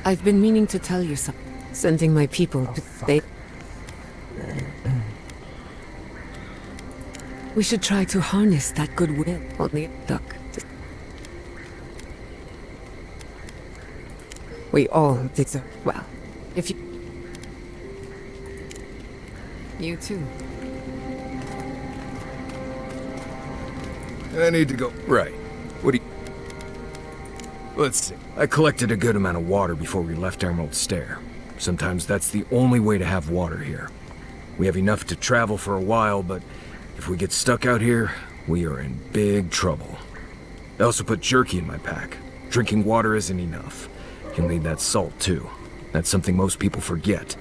I've been meaning to tell you something. Sending my people to stay. We should try to harness that goodwill on the duck. We all deserve well. If you... You too. I need to go. Right. What do you... Let's see. I collected a good amount of water before we left Emerald Stair. Sometimes that's the only way to have water here. We have enough to travel for a while, but if we get stuck out here, we are in big trouble. I also put jerky in my pack. Drinking water isn't enough. You'll need that salt, too. That's something most people forget.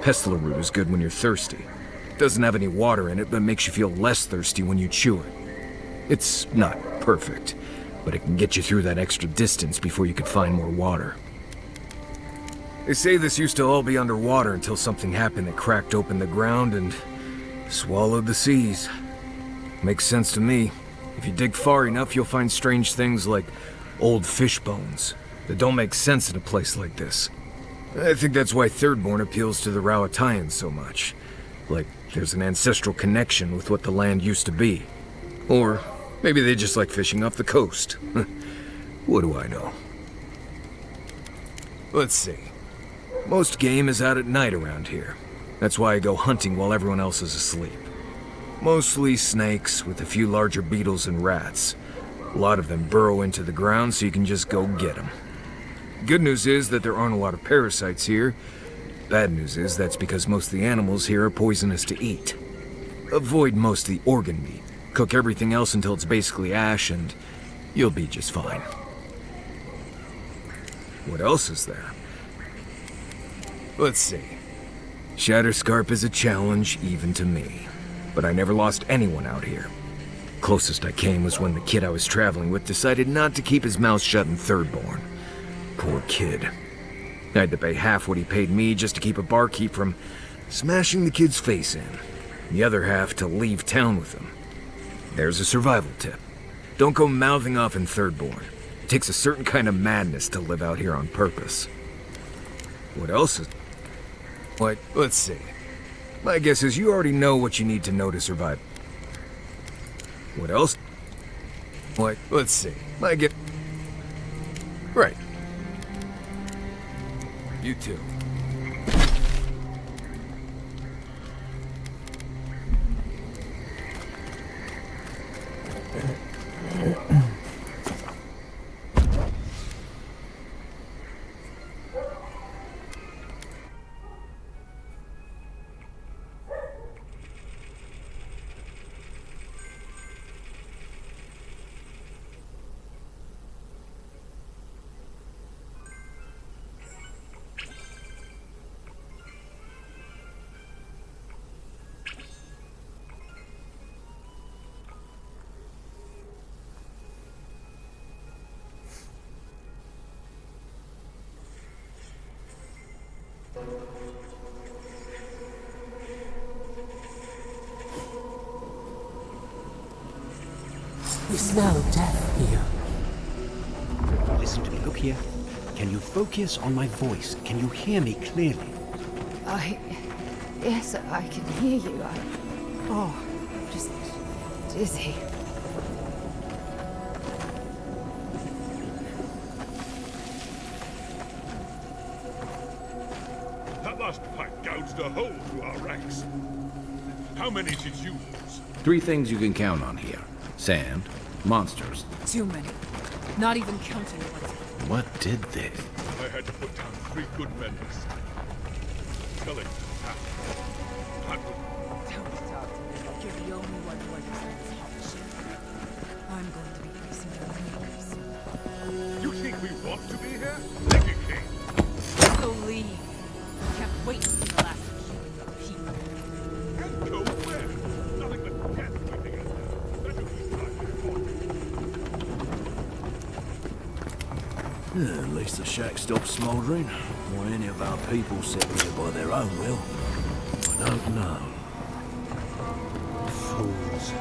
Pestler root is good when you're thirsty. It doesn't have any water in it, but makes you feel less thirsty when you chew it. It's not perfect, but it can get you through that extra distance before you could find more water. They say this used to all be underwater until something happened that cracked open the ground and swallowed the seas. Makes sense to me. If you dig far enough, you'll find strange things like old fish bones that don't make sense in a place like this. I think that's why Thirdborn appeals to the Rowatayans so much. Like, there's an ancestral connection with what the land used to be. Or maybe they just like fishing off the coast. What do I know? Let's see. Most game is out at night around here. That's why I go hunting while everyone else is asleep. Mostly snakes, with a few larger beetles and rats. A lot of them burrow into the ground, so you can just go get them. Good news is that there aren't a lot of parasites here. Bad news is that's because most of the animals here are poisonous to eat. Avoid most of the organ meat. Cook everything else until it's basically ash, and you'll be just fine. What else is there? Let's see. Shatterscarp is a challenge even to me, but I never lost anyone out here. Closest I came was when the kid I was traveling with decided not to keep his mouth shut in Thirdborn. Poor kid. I had to pay half what he paid me just to keep a barkeep from smashing the kid's face in. The other half to leave town with him. There's a survival tip. Don't go mouthing off in Thirdborn. It takes a certain kind of madness to live out here on purpose. What else is... What? Let's see. My guess is you already know what you need to know to survive. What else? What? Let's see. My guess... Right. You too. You smell death here. Listen to me, look here. Can you focus on my voice? Can you hear me clearly? Yes, I can hear you. Just dizzy. That last pipe gouged a hole through our ranks. How many did you lose? 3 things you can count on here. Sand, monsters. Too many. Not even counting ones. What did they? I had to put down 3 good men this time. Telling that would... Don't talk to me like you're the only one who understands hot shit. I'm going to be facing the leaders. You think we want to be here? Take it, King. So leave. I can't wait to see the last of you and your people. And go where? Nothing but death waiting us there. That should be fine. At least the shack stopped smouldering. Or any of our people set there by their own will. I don't know. Fools.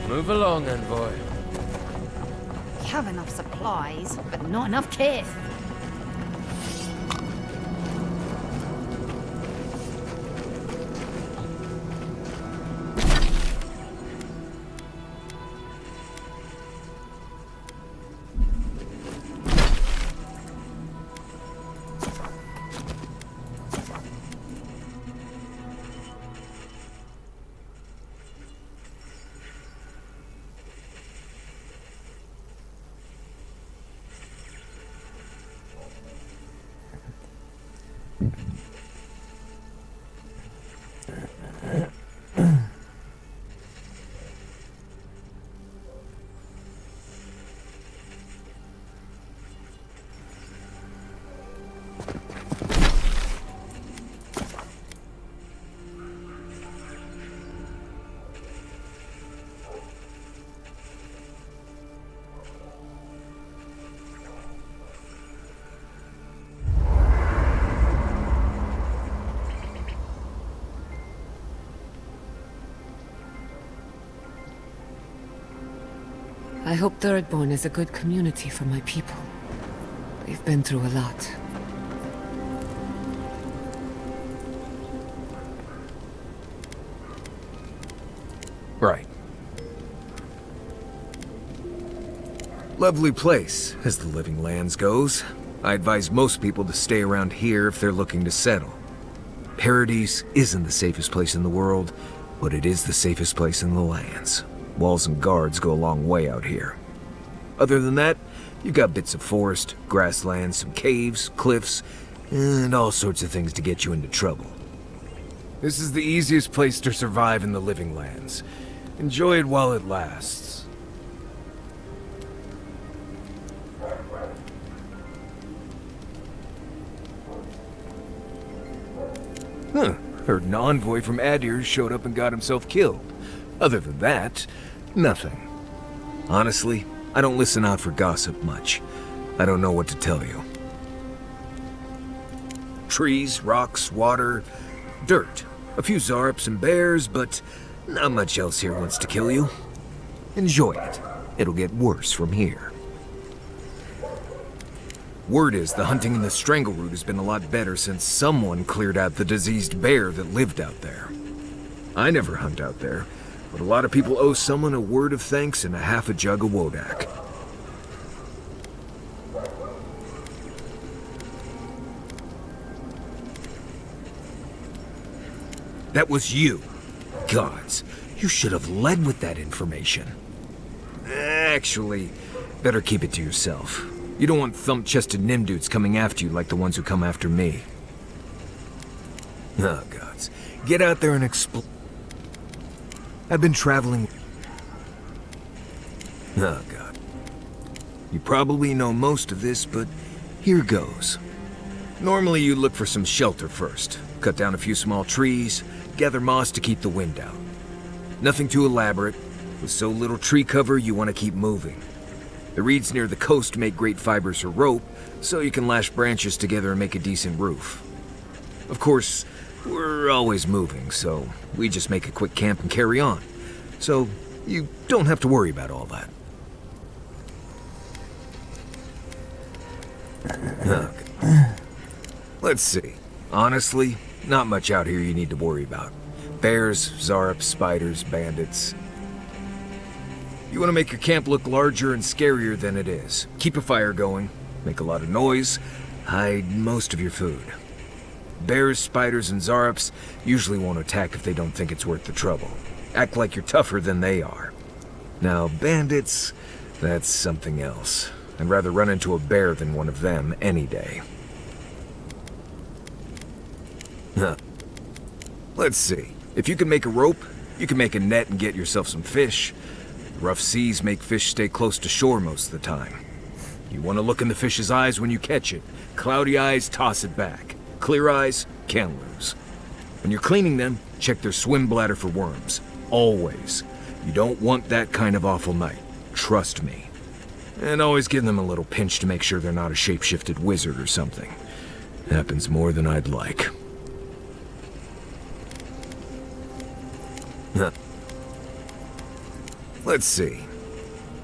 Move along, envoy. We have enough supplies, but not enough kith. I hope Thirdborn is a good community for my people. They've been through a lot. Right. Lovely place, as the Living Lands goes. I advise most people to stay around here if they're looking to settle. Paradise isn't the safest place in the world, but it is the safest place in the lands. Walls and guards go a long way out here. Other than that, you've got bits of forest, grassland, some caves, cliffs, and all sorts of things to get you into trouble. This is the easiest place to survive in the Living Lands. Enjoy it while it lasts. Huh. Heard an envoy from Adir showed up and got himself killed. Other than that, nothing. Honestly, I don't listen out for gossip much. I don't know what to tell you. Trees, rocks, water, dirt. A few Zarps and bears, but not much else here wants to kill you. Enjoy it. It'll get worse from here. Word is the hunting in the Strangleroot has been a lot better since someone cleared out the diseased bear that lived out there. I never hunt out there, but a lot of people owe someone a word of thanks and a half a jug of Wodak. That was you. Gods, you should have led with that information. Actually, better keep it to yourself. You don't want thump-chested Nimdudes coming after you like the ones who come after me. Oh, gods. Get out there and explore. I've been traveling. Oh, God. You probably know most of this, but here goes. Normally, you look for some shelter first. Cut down a few small trees, gather moss to keep the wind out. Nothing too elaborate. With so little tree cover, you want to keep moving. The reeds near the coast make great fibers for rope, so you can lash branches together and make a decent roof. Of course, we're always moving, so we just make a quick camp and carry on. So you don't have to worry about all that. Okay. Let's see. Honestly, not much out here you need to worry about. Bears, Zarps, spiders, bandits. You want to make your camp look larger and scarier than it is. Keep a fire going, make a lot of noise, hide most of your food. Bears, spiders, and Zarps usually won't attack if they don't think it's worth the trouble. Act like you're tougher than they are. Now, bandits, that's something else. I'd rather run into a bear than one of them any day. Huh. Let's see. If you can make a rope, you can make a net and get yourself some fish. Rough seas make fish stay close to shore most of the time. You want to look in the fish's eyes when you catch it. Cloudy eyes, toss it back. Clear eyes, can't lose. When you're cleaning them, check their swim bladder for worms. Always. You don't want that kind of awful night. Trust me. And always give them a little pinch to make sure they're not a shape-shifted wizard or something. Happens more than I'd like. Huh. Let's see.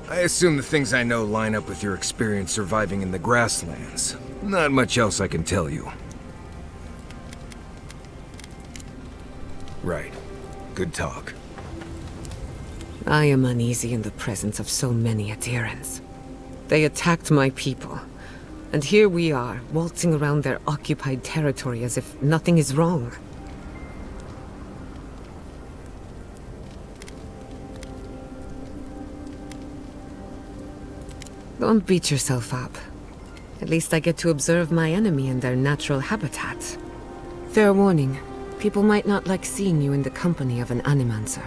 I assume the things I know line up with your experience surviving in the grasslands. Not much else I can tell you. Right. Good talk. I am uneasy in the presence of so many adherents. They attacked my people, and here we are, waltzing around their occupied territory as if nothing is wrong. Don't beat yourself up. At least I get to observe my enemy in their natural habitat. Fair warning, people might not like seeing you in the company of an animancer.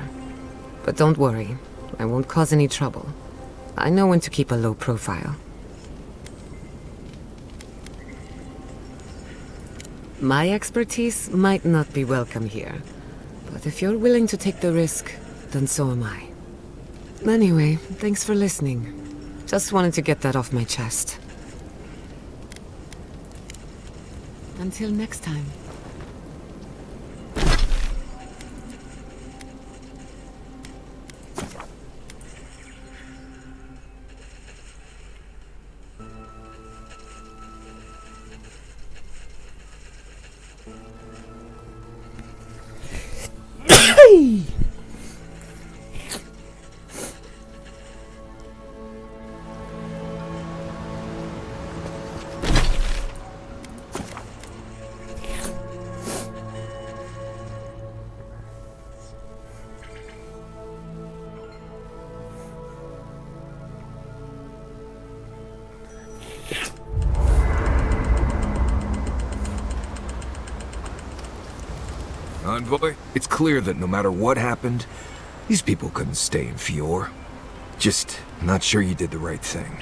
But don't worry, I won't cause any trouble. I know when to keep a low profile. My expertise might not be welcome here, but if you're willing to take the risk, then so am I. Anyway, thanks for listening. Just wanted to get that off my chest. Until next time. Envoy, it's clear that no matter what happened, these people couldn't stay in Fior. Just not sure you did the right thing.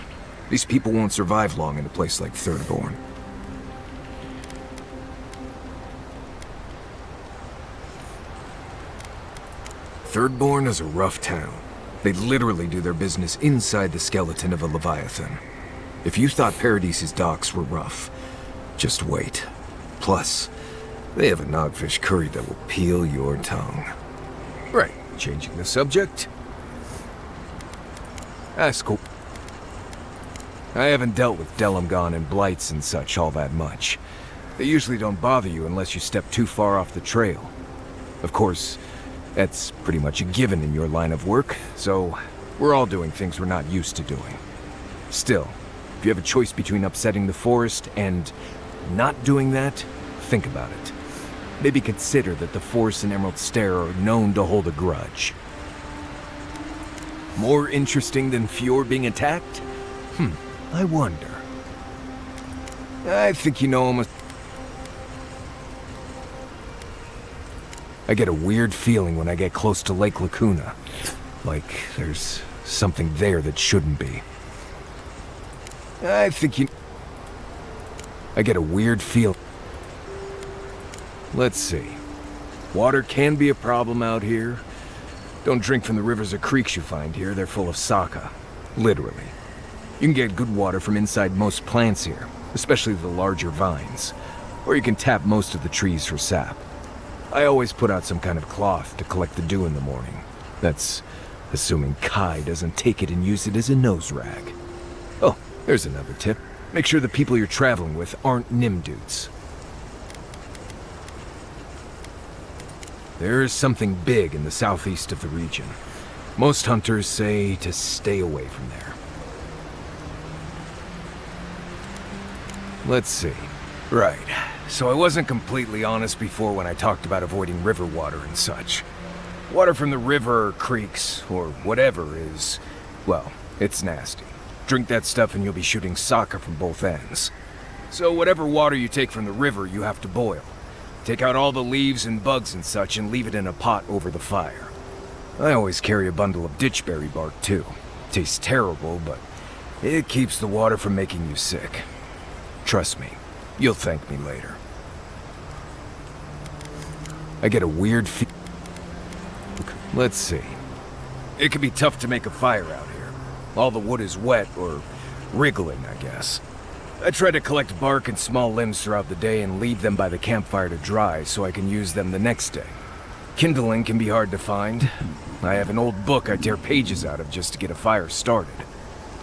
These people won't survive long in a place like Thirdborn. Thirdborn is a rough town. They literally do their business inside the skeleton of a Leviathan. If you thought Paradise's docks were rough, just wait. Plus, they have a nogfish curry that will peel your tongue. Right, changing the subject. Cool. I haven't dealt with Delamgon and blights and such all that much. They usually don't bother you unless you step too far off the trail. Of course, that's pretty much a given in your line of work, so we're all doing things we're not used to doing. Still, if you have a choice between upsetting the forest and not doing that, think about it. Maybe consider that the Force and Emerald Stair are known to hold a grudge. More interesting than Fior being attacked? I wonder. I think you know almost... I get a weird feeling when I get close to Lake Lacuna. Like there's something there that shouldn't be. I think you... I get a weird feel... Let's see. Water can be a problem out here. Don't drink from the rivers or creeks you find here. They're full of saka. Literally. You can get good water from inside most plants here, especially the larger vines. Or you can tap most of the trees for sap. I always put out some kind of cloth to collect the dew in the morning. That's assuming Kai doesn't take it and use it as a nose rag. Oh, there's another tip. Make sure the people you're traveling with aren't Nimdudes. There is something big in the southeast of the region. Most hunters say to stay away from there. Let's see. Right. So I wasn't completely honest before when I talked about avoiding river water and such. Water from the river or creeks, or whatever is... well, it's nasty. Drink that stuff and you'll be shooting soccer from both ends. So whatever water you take from the river, you have to boil. Take out all the leaves and bugs and such and leave it in a pot over the fire. I always carry a bundle of ditchberry bark too. Tastes terrible, but it keeps the water from making you sick. Trust me, you'll thank me later. I get a weird Let's see. It can be tough to make a fire out here. All the wood is wet, or wriggling, I guess. I try to collect bark and small limbs throughout the day and leave them by the campfire to dry so I can use them the next day. Kindling can be hard to find. I have an old book I tear pages out of just to get a fire started.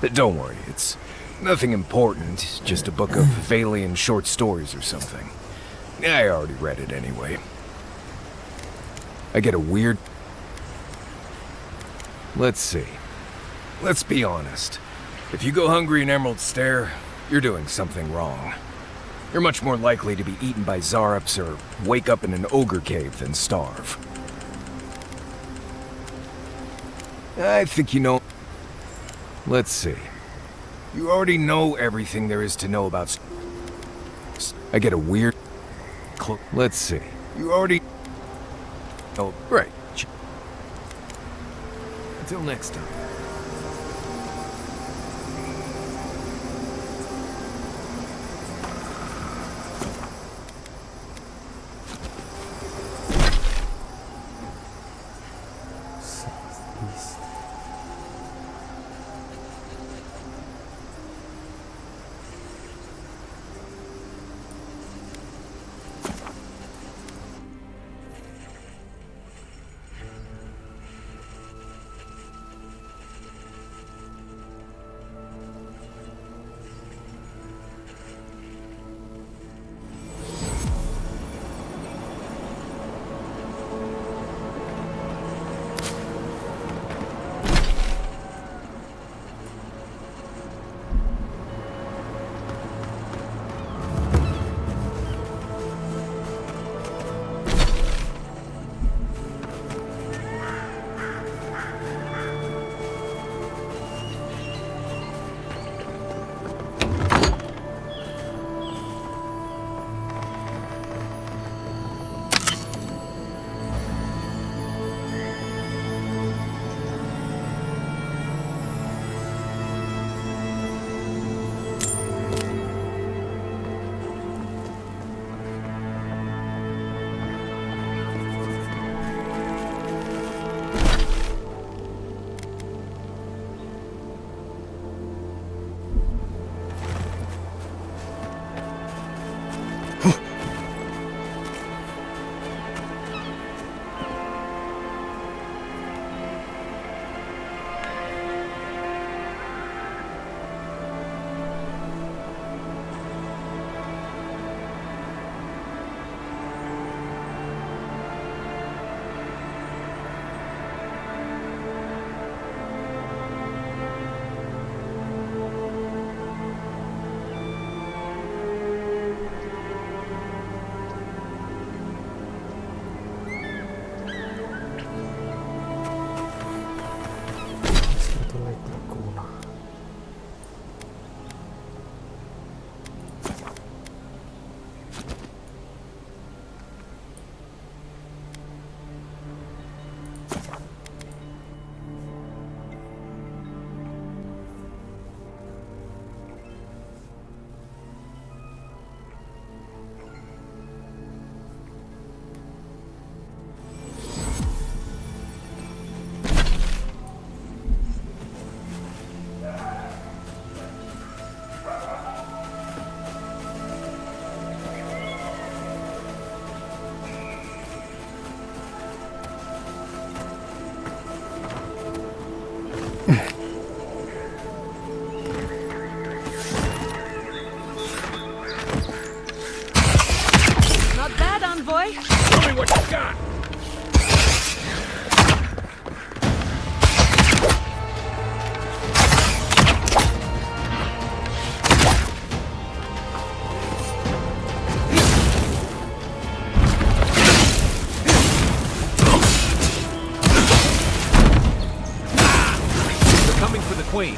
But don't worry, it's nothing important, just a book of Valian short stories or something. I already read it anyway. I get a weird... Let's see. Let's be honest. If you go hungry in Emerald Stair, you're doing something wrong. You're much more likely to be eaten by Zarups or wake up in an ogre cave than starve. I think you know... Let's see. You already know everything there is to know about... I get a weird... Let's see. You already... Oh, right. Until next time. Queen.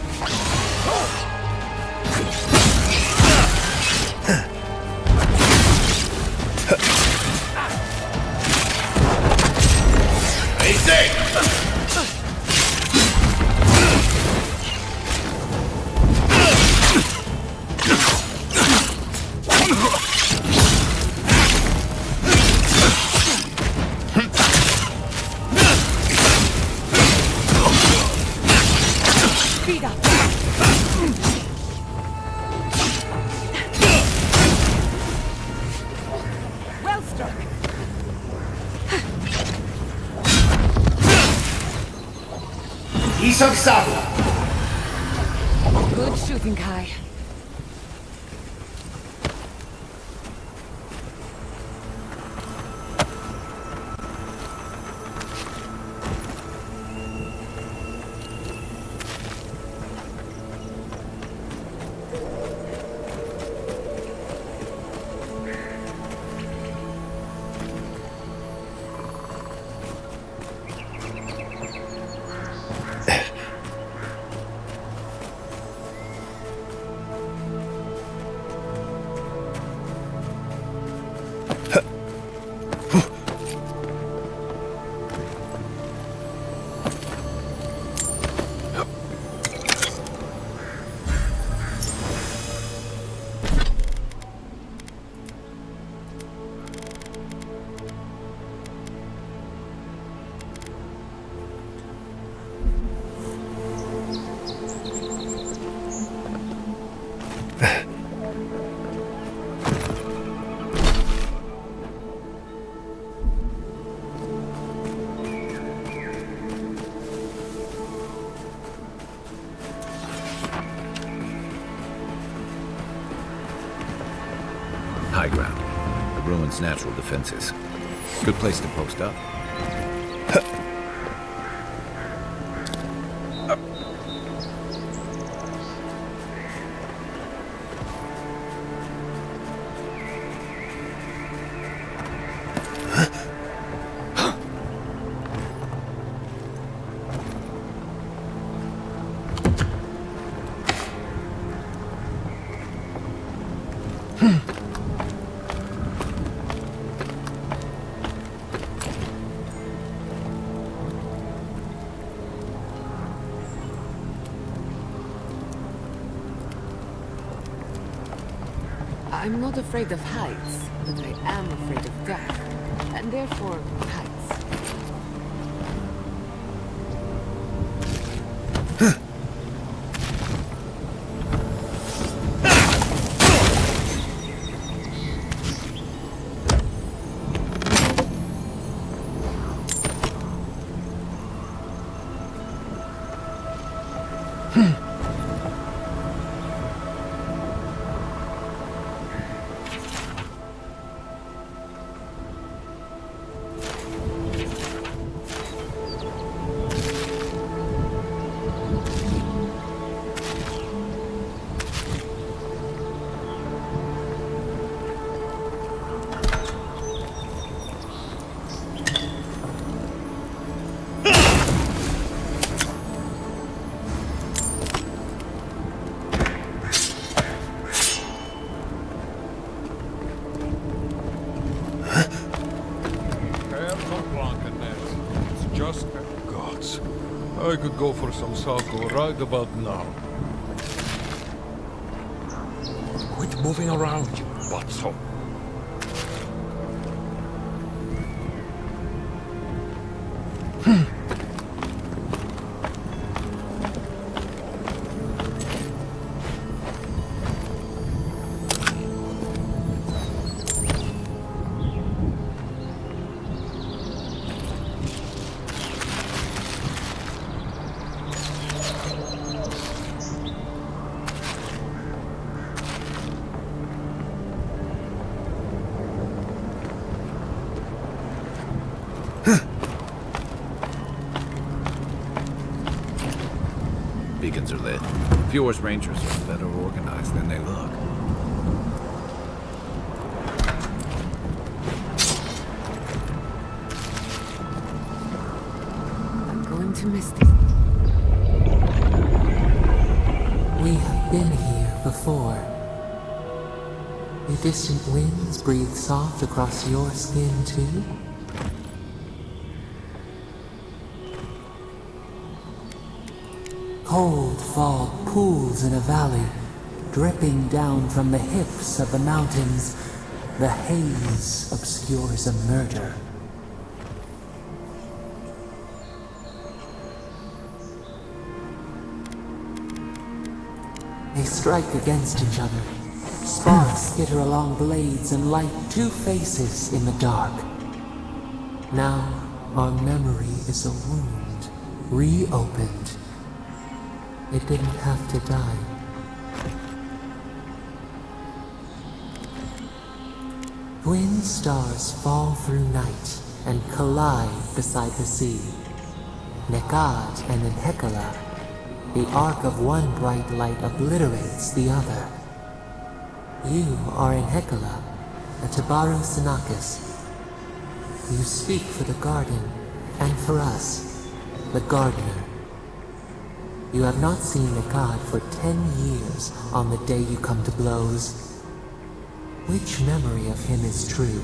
Good shooting, Kai. High ground. The ruins' natural defenses. Good place to post up. I'm not afraid of heights, but I am afraid of death, and therefore heights. I could go for some sako right about now. Quit moving around, you butthole. Beacons are lit. Fjord's rangers are better organized than they look. I'm going to miss this. We have been here before. The distant winds breathe soft across your skin too. Cold fog pools in a valley, dripping down from the hips of the mountains. The haze obscures a murder. They strike against each other. Sparks skitter along blades and light two faces in the dark. Now, our memory is a wound, reopened It didn't have to die. Twin stars fall through night and collide beside the sea. Nekad and Enhekala, the arc of one bright light obliterates the other. You are Enhekala, a Tabaru Sinakis. You speak for the garden, and for us, the gardener. You have not seen Nekad for 10 years on the day you come to blows. Which memory of him is true?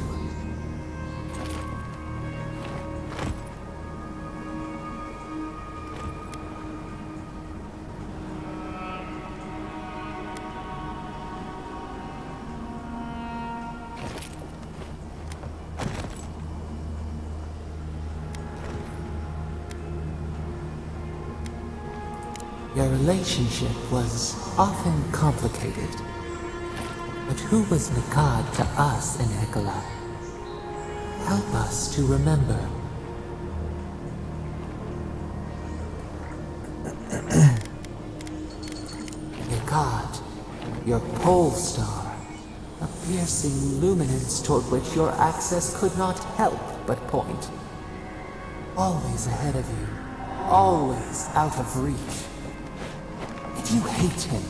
Your relationship was often complicated. But who was Nekad to us in Hekala? Help us to remember. Nekad, your pole star, a piercing luminance toward which your access could not help but point. Always ahead of you, always out of reach. Did you hate him?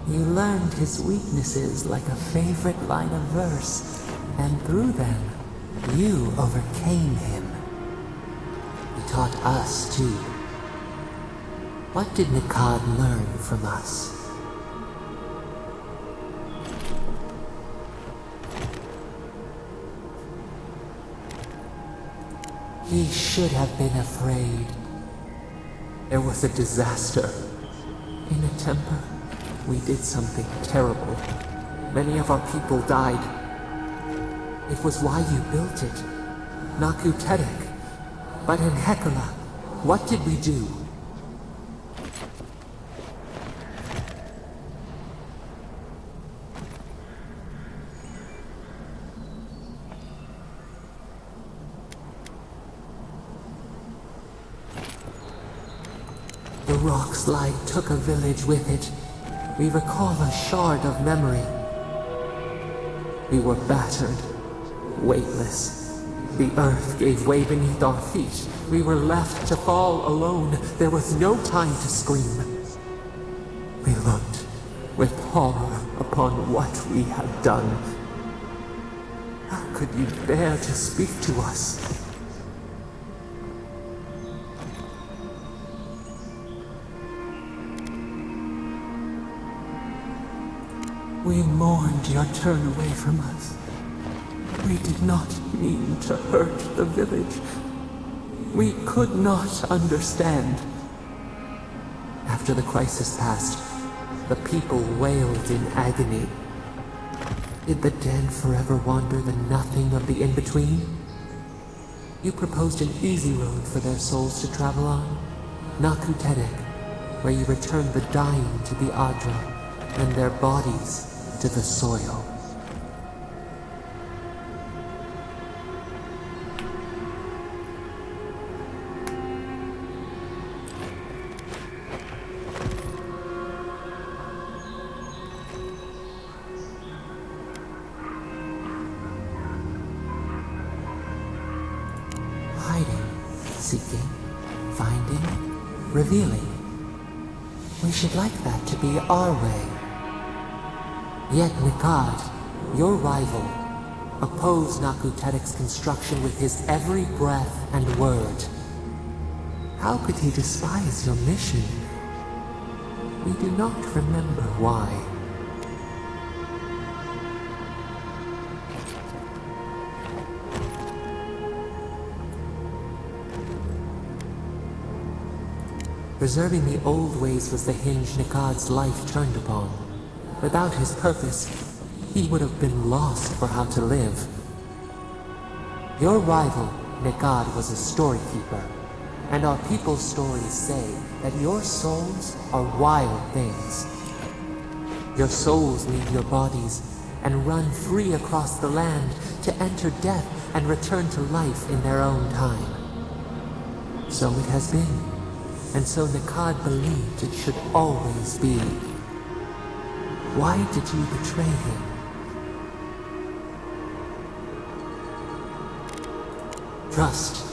You learned his weaknesses like a favorite line of verse, and through them, you overcame him. He taught us too. What did Nekad learn from us? He should have been afraid. There was a disaster. In a temper, we did something terrible. Many of our people died. It was why you built it. Naku Tedek. But in Hekala, what did we do? The rock slide took a village with it. We recall a shard of memory. We were battered, weightless. The earth gave way beneath our feet. We were left to fall alone. There was no time to scream. We looked with horror upon what we had done. How could you bear to speak to us? We mourned your turn away from us. We did not mean to hurt the village. We could not understand. After the crisis passed, the people wailed in agony. Did the dead forever wander the nothing of the in-between? You proposed an easy road for their souls to travel on, Naku Tedek, where you returned the dying to the Adra, and their bodies to the soil. Hiding, seeking, finding, revealing. We should like that to be our way. Yet Nekad, your rival, opposed Naku Tedek's construction with his every breath and word. How could he despise your mission? We do not remember why. Preserving the old ways was the hinge Nekad's life turned upon. Without his purpose, he would have been lost for how to live. Your rival, Nekad, was a storykeeper, and our people's stories say that your souls are wild things. Your souls leave your bodies, and run free across the land to enter death and return to life in their own time. So it has been, and so Nikad believed it should always be. Why did you betray him? Trust,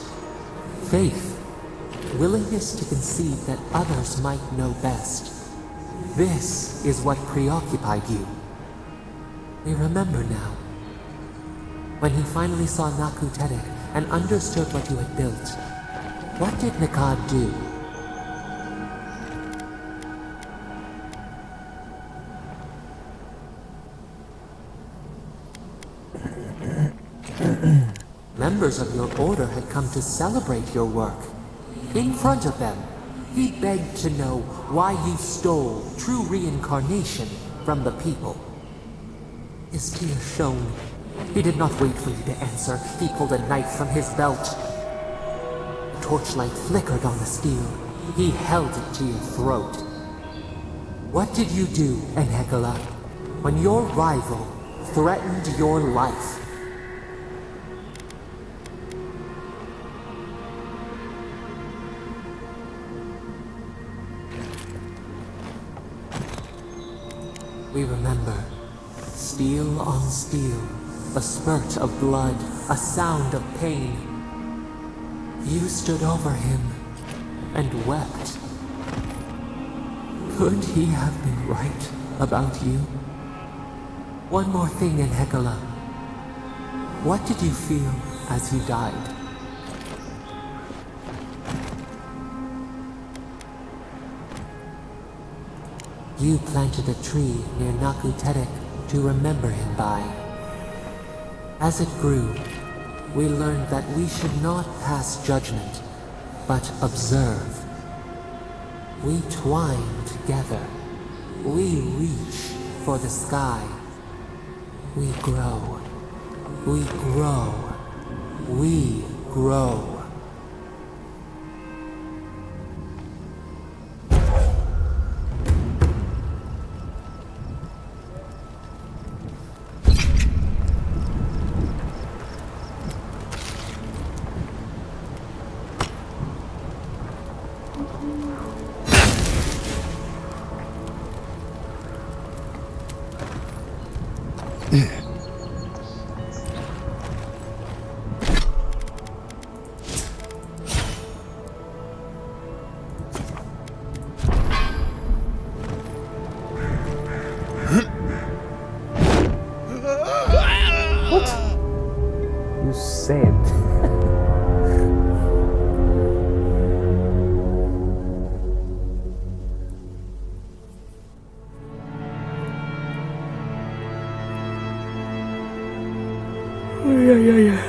faith, willingness to concede that others might know best. This is what preoccupied you. We remember now. When he finally saw Naku Tedek and understood what you had built, what did Nikad do? Members of your order had come to celebrate your work. In front of them, he begged to know why you stole true reincarnation from the people. His tears shone. He did not wait for you to answer. He pulled a knife from his belt. The torchlight flickered on the steel. He held it to your throat. What did you do, Enhekala, when your rival threatened your life? We remember. Steel on steel, a spurt of blood, a sound of pain. You stood over him and wept. Could he have been right about you? One more thing, Enhekala. What did you feel as he died? You planted a tree near Naku Tedek to remember him by. As it grew, we learned that we should not pass judgment, but observe. We twine together. We reach for the sky. We grow. We grow. We grow. You said. Yeah.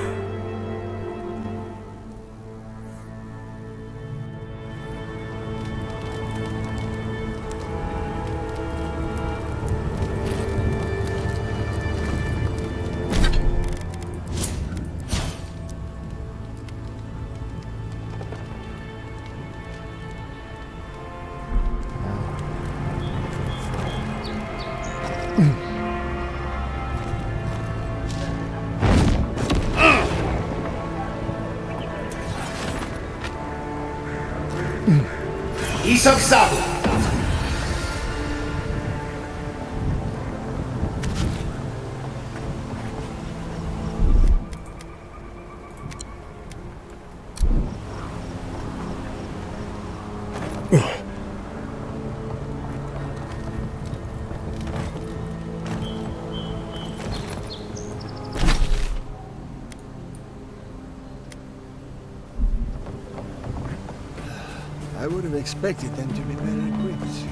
I would have expected them to be better equipped.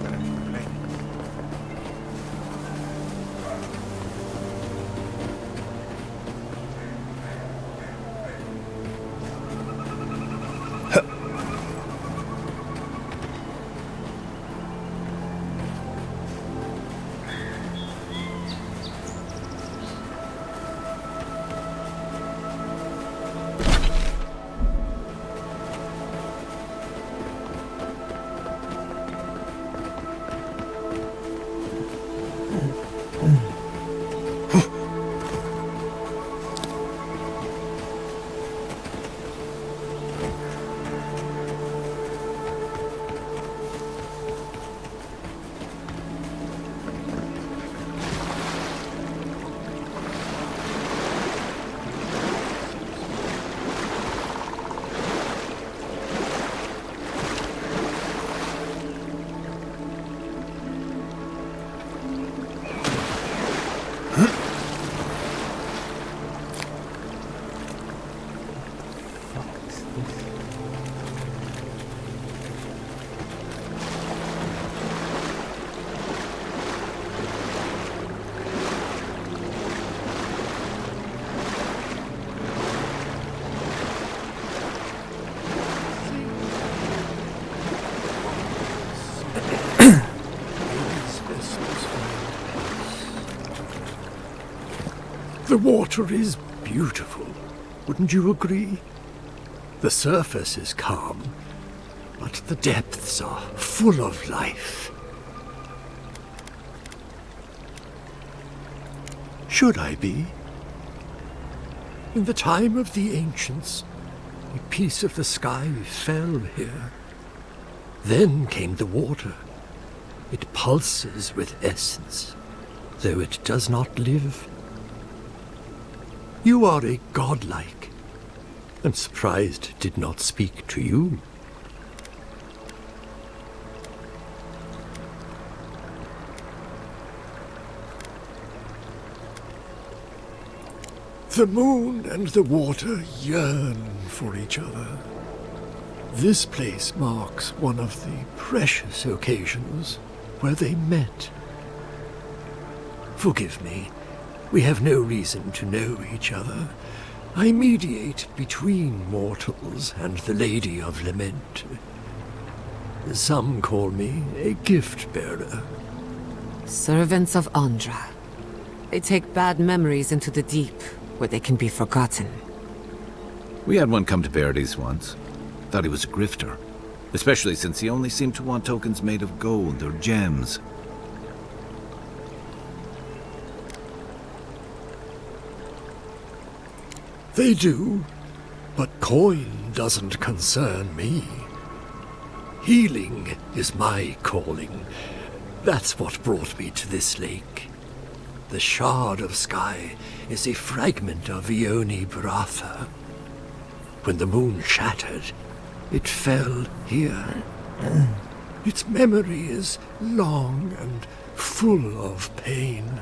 But I'm complaining. The water is beautiful, wouldn't you agree? The surface is calm, but the depths are full of life. Should I be? In the time of the ancients, a piece of the sky fell here. Then came the water. It pulses with essence, though it does not live. You are a godlike. I'm surprised it did not speak to you. The moon and the water yearn for each other. This place marks one of the precious occasions where they met. Forgive me, we have no reason to know each other. I mediate between mortals and the Lady of Lament. Some call me a gift-bearer. Servants of Andra. They take bad memories into the deep, where they can be forgotten. We had one come to Verdes once. Thought he was a grifter. Especially since he only seemed to want tokens made of gold or gems. They do, but coin doesn't concern me. Healing is my calling. That's what brought me to this lake. The shard of sky is a fragment of Ione Bratha. When the moon shattered, it fell here. Its memory is long and full of pain.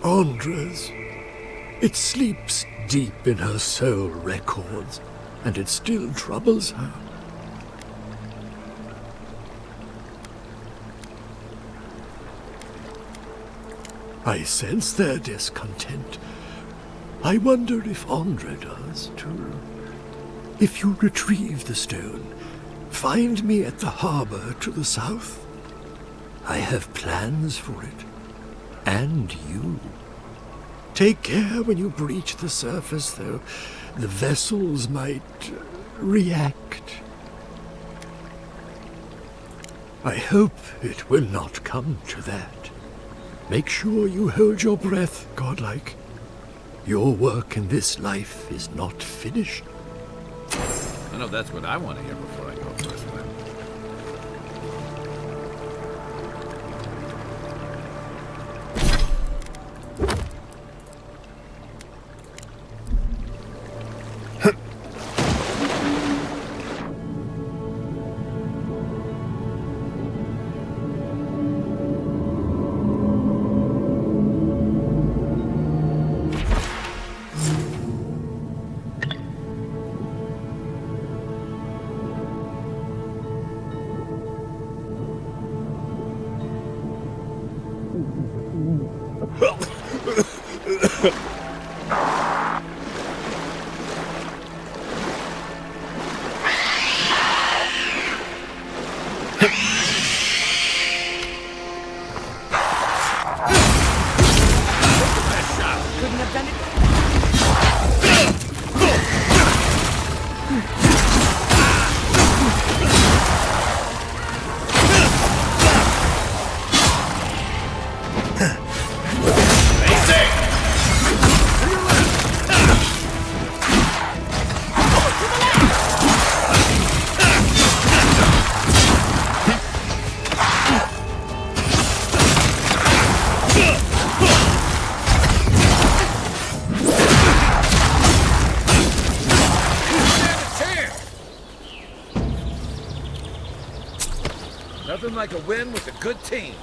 Andra's. It sleeps deep in her soul records, and it still troubles her. I sense their discontent. I wonder if Andra does, too. If you retrieve the stone, find me at the harbor to the south. I have plans for it. And you. Take care when you breach the surface, though. The vessels might react. I hope it will not come to that. Make sure you hold your breath, godlike. Your work in this life is not finished. I know that's what I want to hear before I go first, man. Nothing like a win with a good team.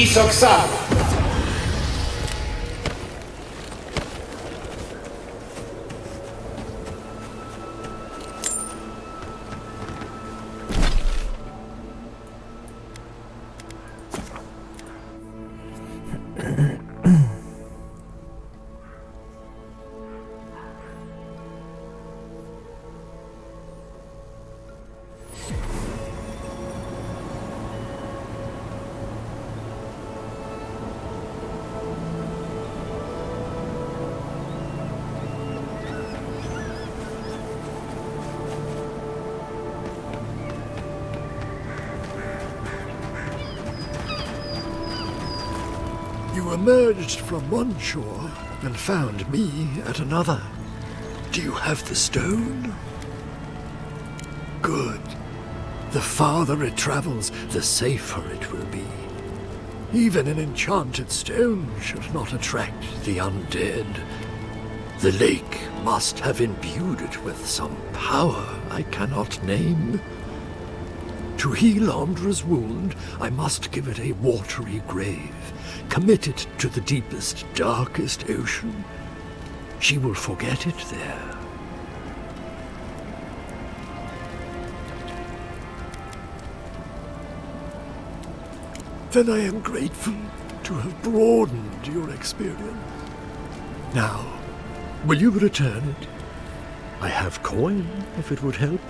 Isoksan! You emerged from one shore and found me at another. Do you have the stone? Good. The farther it travels, the safer it will be. Even an enchanted stone should not attract the undead. The lake must have imbued it with some power I cannot name. To heal Andra's wound, I must give it a watery grave, commit it to the deepest, darkest ocean. She will forget it there. Then I am grateful to have broadened your experience. Now, will you return it? I have coin, if it would help.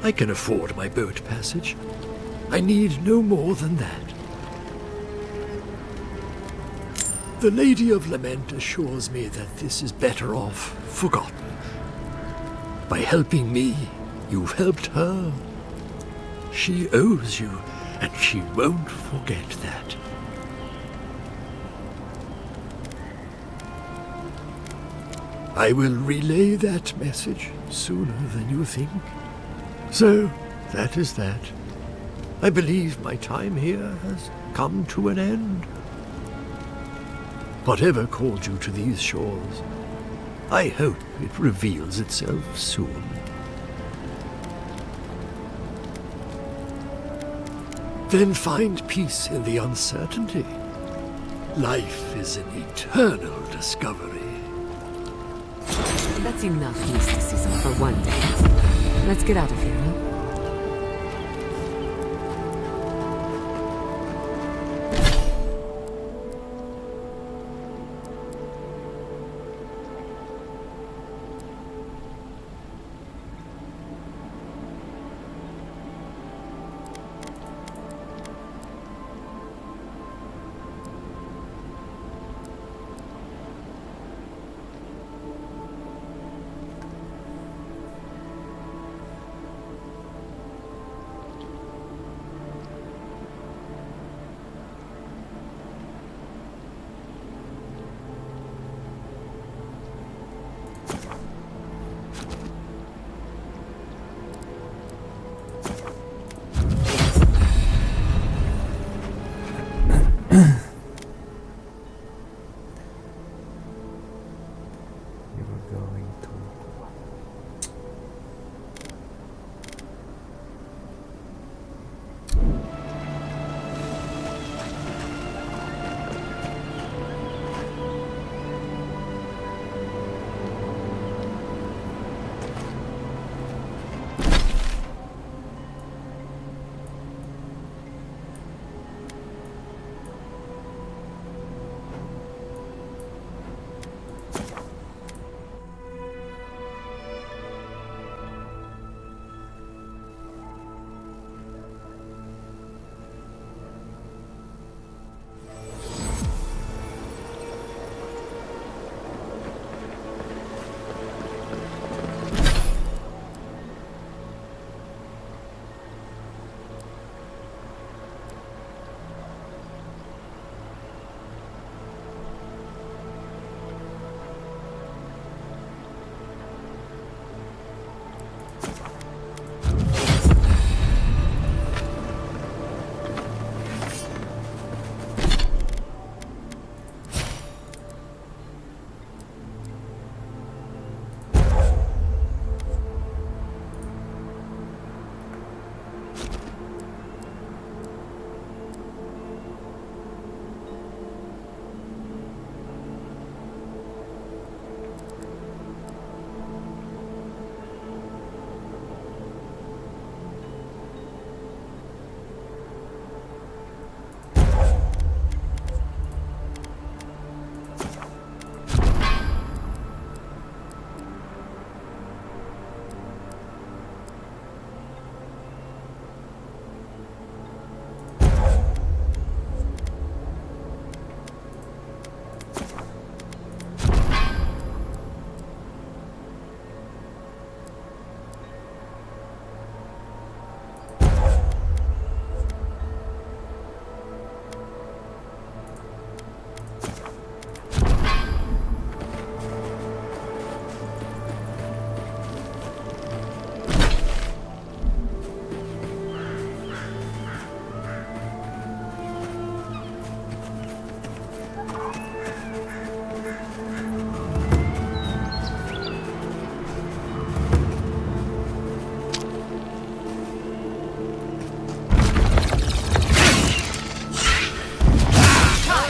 I can afford my boat passage. I need no more than that. The Lady of Lament assures me that this is better off forgotten. By helping me, you've helped her. She owes you, and she won't forget that. I will relay that message sooner than you think. So, that is that. I believe my time here has come to an end. Whatever called you to these shores, I hope it reveals itself soon. Then find peace in the uncertainty. Life is an eternal discovery. That's enough mysticism for one day. Let's get out of here, huh?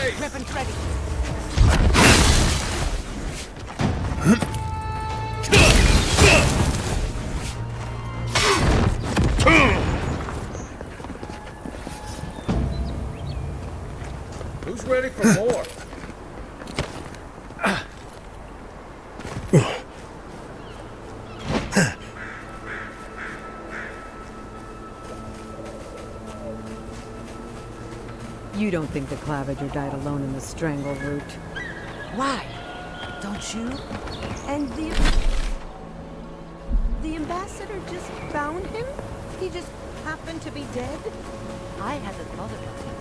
face! Weapons ready. Who's ready for more? You don't think the Clavager died alone in the strangle route? Why? Don't you? And the ambassador just found him? He just happened to be dead? I hadn't thought about it.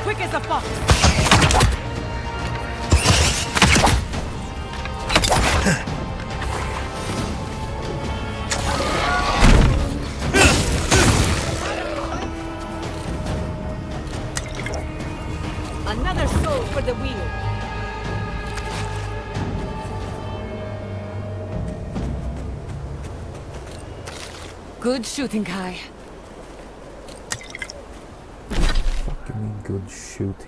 Quick as a fox! Another soul for the wheel. Good shooting, Kai. Give me good shooting.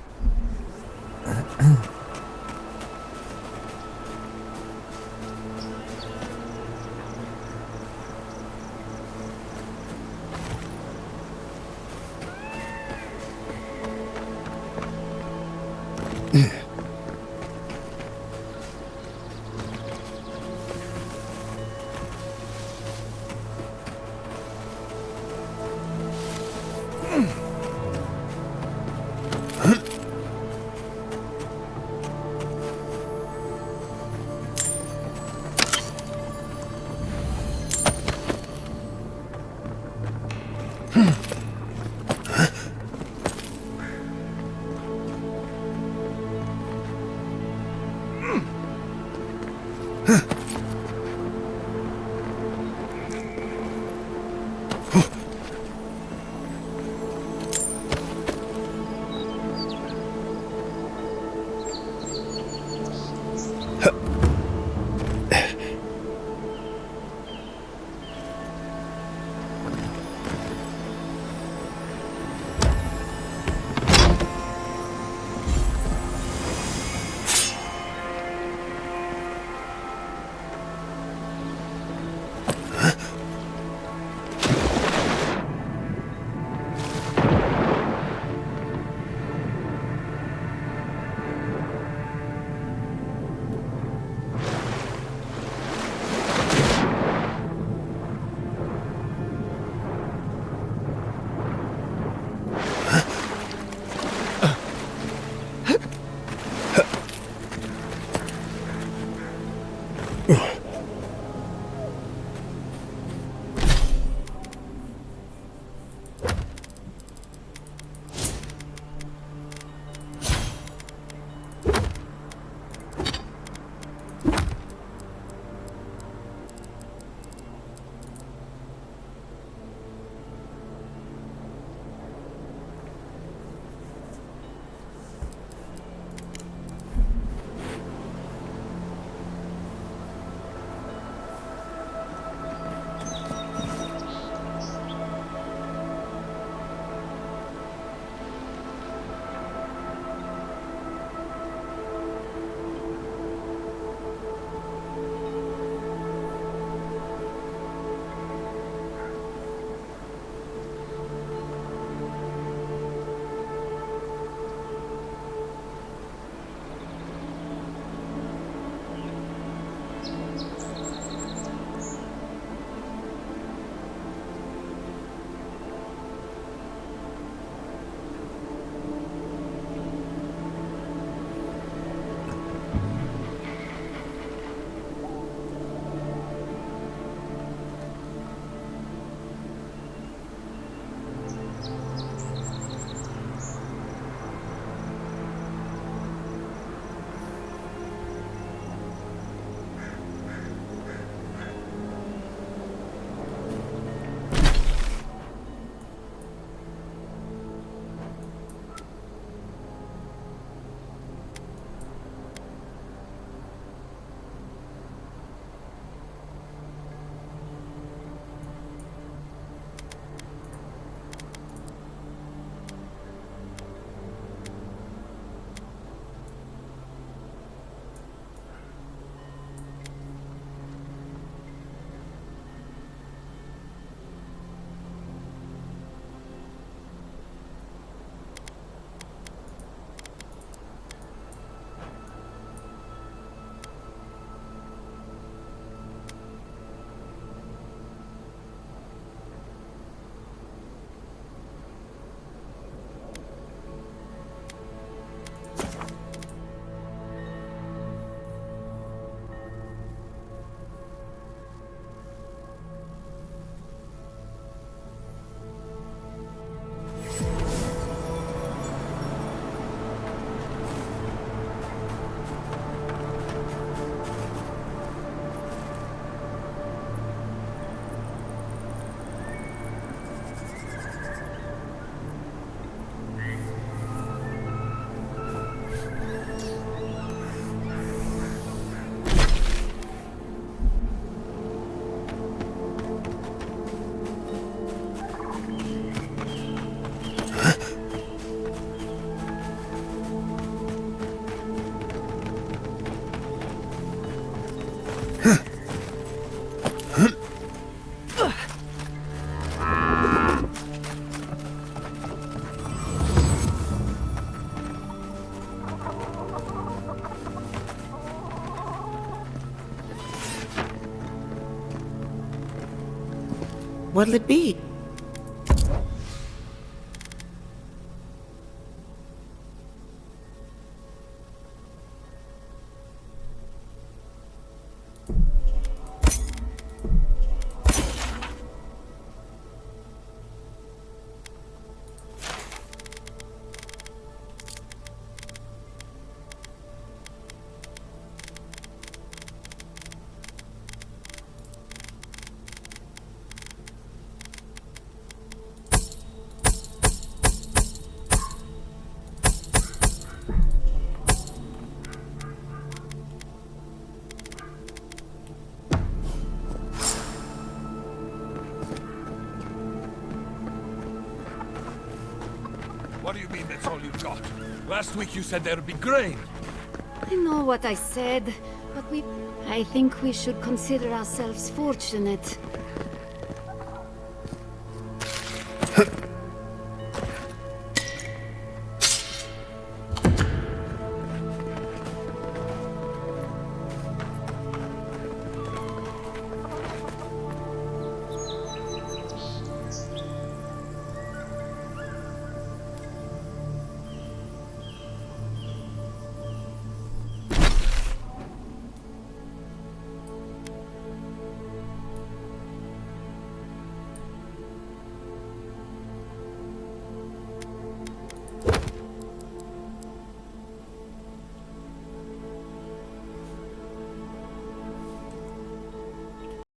What'll it be? What do you mean that's all you've got? Last week you said there'd be grain. I know what I said, but I think we should consider ourselves fortunate.